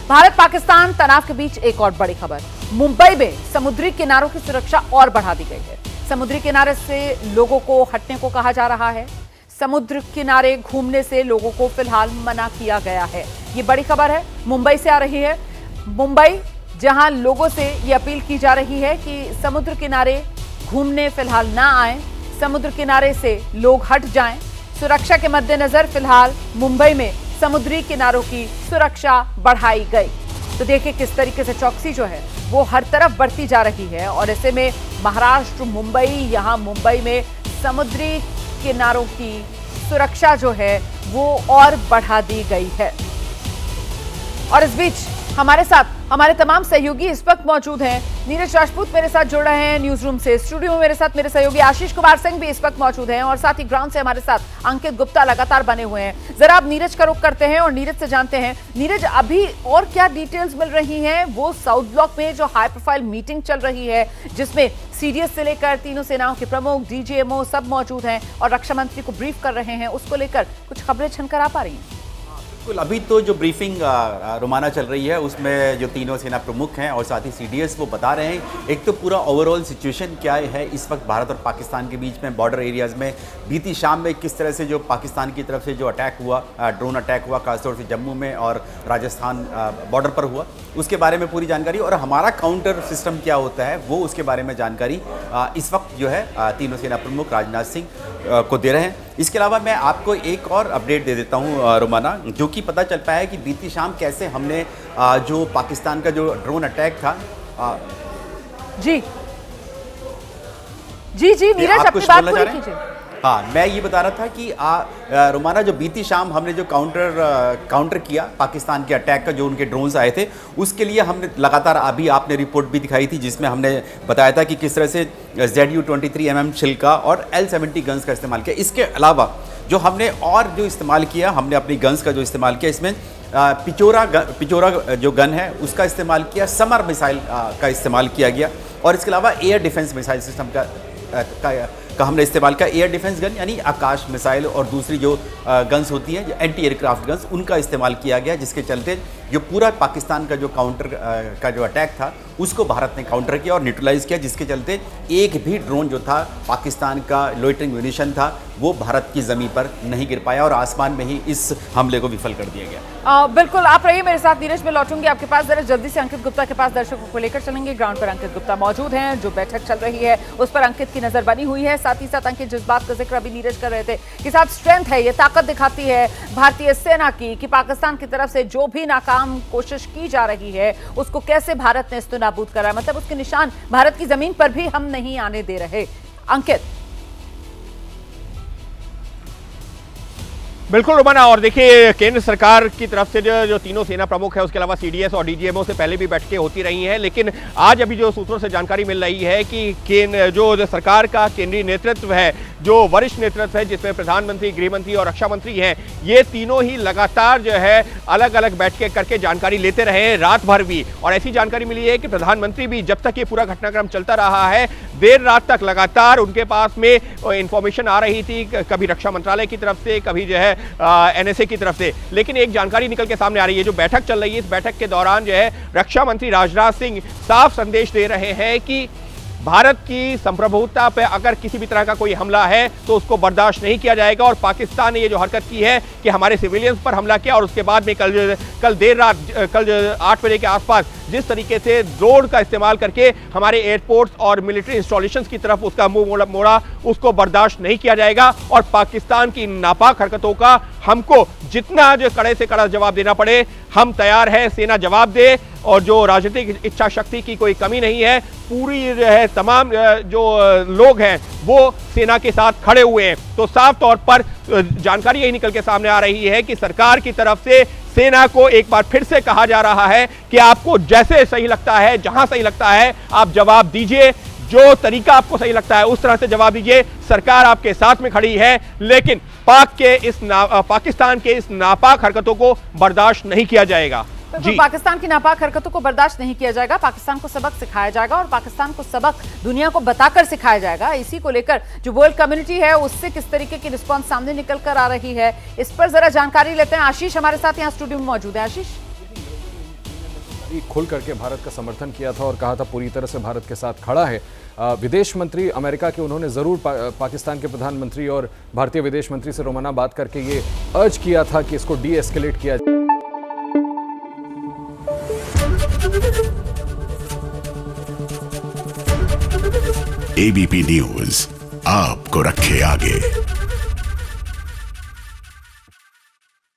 भारत पाकिस्तान तनाव के बीच एक और बड़ी खबर। मुंबई में समुद्री किनारों की सुरक्षा और बढ़ा दी गई है। समुद्री किनारे से लोगों को हटने को कहा जा रहा है। समुद्र किनारे घूमने से लोगों को फिलहाल मना किया गया है। ये बड़ी खबर है, मुंबई से आ रही है। मुंबई, जहां लोगों से ये अपील की जा रही है कि समुद्र किनारे घूमने फिलहाल ना आए, समुद्र किनारे से लोग हट जाएं। सुरक्षा के मद्देनजर फिलहाल मुंबई में समुद्री किनारों की सुरक्षा बढ़ाई गई। तो देखिए किस तरीके से चौकसी जो है वो हर तरफ बढ़ती जा रही है और ऐसे में महाराष्ट्र, मुंबई, यहां मुंबई में समुद्री किनारों की सुरक्षा जो है वो और बढ़ा दी गई है। और इस बीच हमारे साथ हमारे तमाम सहयोगी इस वक्त मौजूद हैं। नीरज राजपूत मेरे साथ जुड़ रहे हैं न्यूज रूम से। स्टूडियो में मेरे साथ मेरे सहयोगी आशीष कुमार सिंह भी इस वक्त मौजूद हैं और साथ ही ग्राउंड से हमारे साथ अंकित गुप्ता लगातार बने हुए हैं। जरा आप नीरज का रुख करते हैं और नीरज से जानते हैं, नीरज अभी और क्या डिटेल्स मिल रही हैं? वो साउथ ब्लॉक में जो हाई प्रोफाइल मीटिंग चल रही है जिसमें सीडीएस से लेकर तीनों सेनाओं के प्रमुख, डीजीएमओ सब मौजूद हैं और रक्षा मंत्री को ब्रीफ कर रहे हैं, उसको लेकर कुछ खबरें छनकर आ पा रही हैं? बिल्कुल, अभी तो जो ब्रीफिंग रोमाना चल रही है उसमें जो तीनों सेना प्रमुख हैं और साथ ही सीडीएस वो बता रहे हैं एक तो पूरा ओवरऑल सिचुएशन क्या है इस वक्त भारत और पाकिस्तान के बीच में बॉर्डर एरियाज़ में। बीती शाम में किस तरह से जो पाकिस्तान की तरफ से जो अटैक हुआ, ड्रोन अटैक हुआ, खासतौर से जम्मू में और राजस्थान बॉर्डर पर हुआ, उसके बारे में पूरी जानकारी और हमारा काउंटर सिस्टम क्या होता है वो उसके बारे में जानकारी इस वक्त जो है तीनों सेना प्रमुख राजनाथ सिंह को दे रहे हैं। इसके अलावा मैं आपको एक और अपडेट दे देता हूं रोमाना, जो कि पता चल पाया है कि बीती शाम कैसे हमने जो पाकिस्तान का जो ड्रोन अटैक था। जी जी जी नीरज, अपनी बात पूरी कीजिए। हाँ, मैं ये बता रहा था कि रोमाना जो बीती शाम हमने जो काउंटर किया पाकिस्तान के अटैक का, जो उनके ड्रोन्स आए थे, उसके लिए हमने लगातार अभी आपने रिपोर्ट भी दिखाई थी जिसमें हमने बताया था कि किस तरह से ZU-23 mm छिलका और L-70 गन्स का इस्तेमाल किया। इसके अलावा जो हमने और जो इस्तेमाल किया, हमने अपनी गन्स का जो इस्तेमाल किया, इसमें पिचोरा जो गन है उसका इस्तेमाल किया, समर मिसाइल का इस्तेमाल किया गया और इसके अलावा एयर डिफेंस मिसाइल सिस्टम का हमने इस्तेमाल किया। एयर डिफेंस गन यानी आकाश मिसाइल और दूसरी जो गन्स होती हैं एंटी एयरक्राफ्ट गन्स, उनका इस्तेमाल किया गया, जिसके चलते जो पूरा पाकिस्तान का जो काउंटर का जो अटैक था उसको भारत ने काउंटर किया और न्यूट्रलाइज किया, जिसके चलते एक भी ड्रोन जो था पाकिस्तान का लोइटरिंग म्यूनिशन था वो भारत की ज़मीन पर नहीं गिर पाया और आसमान में ही इस हमले को विफल कर दिया गया। बिल्कुल, आप रहिए मेरे साथ। नीरज, में लौटूंगी आपके पास, जरा जल्दी से अंकित गुप्ता के पास दर्शकों को लेकर चलेंगे। ग्राउंड पर अंकित गुप्ता मौजूद हैं, जो बैठक चल रही है उस पर अंकित की नजर बनी हुई है। साथ ही साथ अंकित जिस बात का जिक्र अभी नीरज कर रहे थे कि साथ स्ट्रेंथ है, ये ताकत दिखाती है भारतीय सेना की कि पाकिस्तान की तरफ से जो भी नाकाम कोशिश की जा रही है उसको कैसे भारत ने इस्तेनाबूद करा, मतलब उसके निशान भारत की जमीन पर भी हम नहीं आने दे रहे। अंकित। बिल्कुल रोमाना, और देखिए केंद्र सरकार की तरफ से जो तीनों सेना प्रमुख है, उसके अलावा सीडीएस और डीजीएमओ से पहले भी बैठकें होती रही हैं, लेकिन आज अभी जो सूत्रों से जानकारी मिल रही है कि जो सरकार का केंद्रीय नेतृत्व है, जो वरिष्ठ नेतृत्व है जिसमें प्रधानमंत्री, गृहमंत्री और रक्षा मंत्री हैं, ये तीनों ही लगातार जो है अलग अलग बैठकें करके जानकारी लेते रहे रात भर भी। और ऐसी जानकारी मिली है कि प्रधानमंत्री भी जब तक ये पूरा घटनाक्रम चलता रहा है देर रात तक लगातार उनके पास में इंफॉर्मेशन आ रही थी, कभी रक्षा मंत्रालय की तरफ से, कभी जो है एनएसए की तरफ से। लेकिन एक जानकारी निकल के सामने आ रही है, जो बैठक चल रही है, इस बैठक के दौरान जो है रक्षा मंत्री राजनाथ सिंह साफ संदेश दे रहे हैं कि भारत की संप्रभुता पे अगर किसी भी तरह का कोई हमला है तो उसको बर्दाश्त नहीं किया जाएगा। और पाकिस्तान ने ये जो हरकत की है कि हमारे सिविलियंस पर हमला किया और उसके बाद में कल देर रात 8 बजे के आसपास जिस तरीके से ड्रोन का इस्तेमाल करके हमारे एयरपोर्ट्स और मिलिट्री इंस्टॉलेशंस की तरफ उसका मुंह मोड़ा, उसको बर्दाश्त नहीं किया जाएगा। और पाकिस्तान की नापाक हरकतों का हमको जितना जो कड़े से कड़ा जवाब देना पड़े हम तैयार हैं, सेना जवाब दे। और जो राजनीतिक इच्छा शक्ति की कोई कमी नहीं है, पूरी जो है तमाम जो लोग हैं वो सेना के साथ खड़े हुए हैं। तो साफ तौर पर जानकारी यही निकल के सामने आ रही है कि सरकार की तरफ से सेना को एक बार फिर से कहा जा रहा है कि आपको जैसे सही लगता है, जहां सही लगता है आप जवाब दीजिए, जो तरीका आपको सही लगता है उस तरह से जवाब दीजिए। सरकार आपके साथ में खड़ी है, लेकिन पाकिस्तान के इस नापाक हरकतों को बर्दाश्त नहीं किया जाएगा। तो पाकिस्तान की नापाक हरकतों को बर्दाश्त नहीं किया जाएगा, पाकिस्तान को सबक सिखाया जाएगा और पाकिस्तान को सबक दुनिया को बताकर सिखाया जाएगा। इसी को लेकर जो वर्ल्ड कम्युनिटी है उससे किस तरीके की रिस्पांस सामने निकल कर आ रही है, इस पर जरा जानकारी लेते हैं। आशीष हमारे साथ यहाँ स्टूडियो में मौजूद है। आशीष, खुल करके भारत का समर्थन किया था और कहा था पूरी तरह से भारत के साथ खड़ा है। विदेश मंत्री अमेरिका के उन्होंने ज़रूर पाकिस्तान के प्रधानमंत्री और भारतीय विदेश मंत्री से रोमाना बात करके ये अर्ज किया था कि इसको डी एस्केलेट किया जाए। एबीपी न्यूज आपको रखे आगे।